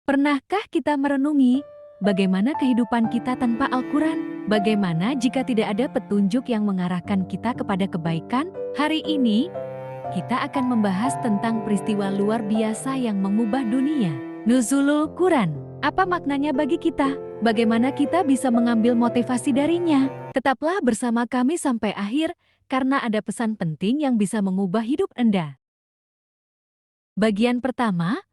Pernahkah kita merenungi bagaimana kehidupan kita tanpa Al-Quran? Bagaimana jika tidak ada petunjuk yang mengarahkan kita kepada kebaikan? Hari ini, kita akan membahas tentang peristiwa luar biasa yang mengubah dunia. Nuzulul Quran. Apa maknanya bagi kita? Bagaimana kita bisa mengambil motivasi darinya? Tetaplah bersama kami sampai akhir, karena ada pesan penting yang bisa mengubah hidup Anda. Bagian pertama,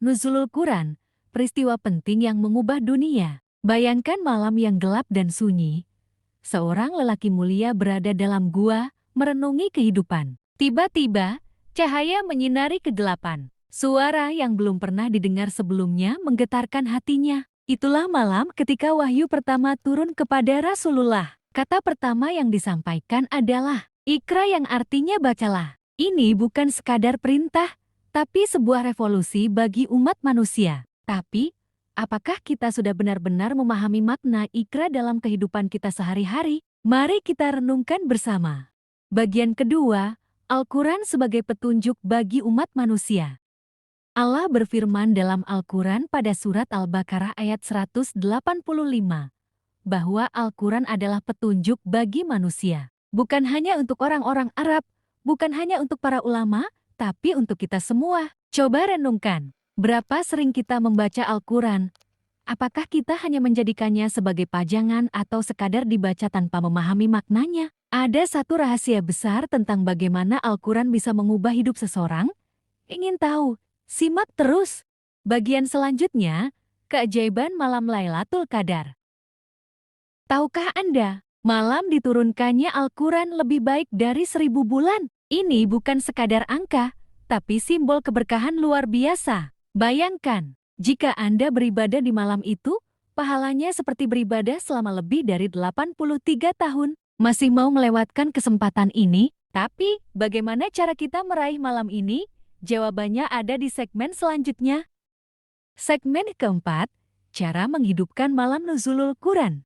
Nuzulul Quran. Peristiwa penting yang mengubah dunia. Bayangkan malam yang gelap dan sunyi. Seorang lelaki mulia berada dalam gua, merenungi kehidupan. Tiba-tiba, cahaya menyinari kegelapan. Suara yang belum pernah didengar sebelumnya menggetarkan hatinya. Itulah malam ketika wahyu pertama turun kepada Rasulullah. Kata pertama yang disampaikan adalah, Iqra, yang artinya bacalah. Ini bukan sekadar perintah, tapi sebuah revolusi bagi umat manusia. Tapi, apakah kita sudah benar-benar memahami makna Iqra dalam kehidupan kita sehari-hari? Mari kita renungkan bersama. Bagian kedua, Al-Quran sebagai petunjuk bagi umat manusia. Allah berfirman dalam Al-Quran pada surat Al-Baqarah ayat 185, bahwa Al-Quran adalah petunjuk bagi manusia. Bukan hanya untuk orang-orang Arab, bukan hanya untuk para ulama, tapi untuk kita semua. Coba renungkan. Berapa sering kita membaca Al-Quran? Apakah kita hanya menjadikannya sebagai pajangan atau sekadar dibaca tanpa memahami maknanya? Ada satu rahasia besar tentang bagaimana Al-Quran bisa mengubah hidup seseorang? Ingin tahu? Simak terus. Bagian selanjutnya, keajaiban malam Lailatul Qadar. Tahukah Anda, malam diturunkannya Al-Quran lebih baik dari 1000 bulan? Ini bukan sekadar angka, tapi simbol keberkahan luar biasa. Bayangkan, jika Anda beribadah di malam itu, pahalanya seperti beribadah selama lebih dari 83 tahun. Masih mau melewatkan kesempatan ini? Tapi, bagaimana cara kita meraih malam ini? Jawabannya ada di segmen selanjutnya. Segmen keempat, cara menghidupkan malam Nuzulul Quran.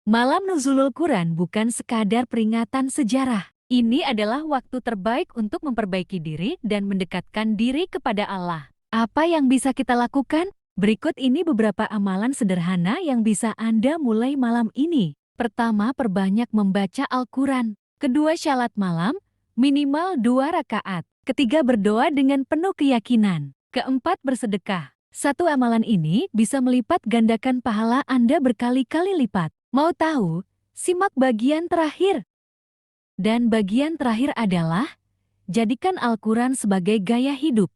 Malam Nuzulul Quran bukan sekadar peringatan sejarah. Ini adalah waktu terbaik untuk memperbaiki diri dan mendekatkan diri kepada Allah. Apa yang bisa kita lakukan? Berikut ini beberapa amalan sederhana yang bisa Anda mulai malam ini. Pertama, perbanyak membaca Al-Quran. Kedua, syalat malam, minimal 2 rakaat. Ketiga, berdoa dengan penuh keyakinan. Keempat, bersedekah. Satu amalan ini bisa melipat gandakan pahala Anda berkali-kali lipat. Mau tahu? Simak bagian terakhir. Dan bagian terakhir adalah, jadikan Al-Quran sebagai gaya hidup.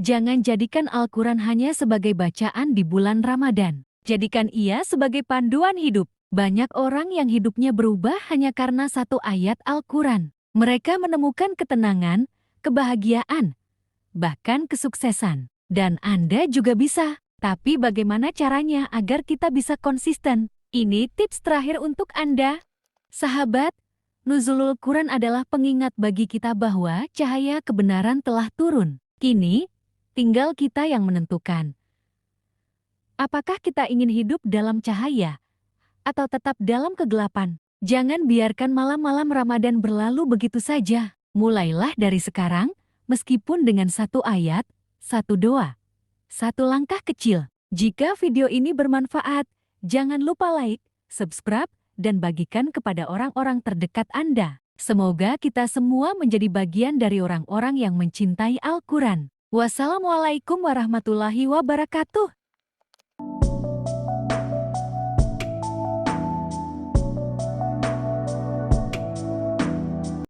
Jangan jadikan Al-Quran hanya sebagai bacaan di bulan Ramadan. Jadikan ia sebagai panduan hidup. Banyak orang yang hidupnya berubah hanya karena satu ayat Al-Quran. Mereka menemukan ketenangan, kebahagiaan, bahkan kesuksesan. Dan Anda juga bisa. Tapi bagaimana caranya agar kita bisa konsisten? Ini tips terakhir untuk Anda. Sahabat, Nuzulul Quran adalah pengingat bagi kita bahwa cahaya kebenaran telah turun. Kini, tinggal kita yang menentukan. Apakah kita ingin hidup dalam cahaya atau tetap dalam kegelapan? Jangan biarkan malam-malam Ramadan berlalu begitu saja. Mulailah dari sekarang, meskipun dengan satu ayat, satu doa, satu langkah kecil. Jika video ini bermanfaat, jangan lupa like, subscribe, dan bagikan kepada orang-orang terdekat Anda. Semoga kita semua menjadi bagian dari orang-orang yang mencintai Al-Quran. Wassalamualaikum warahmatullahi wabarakatuh.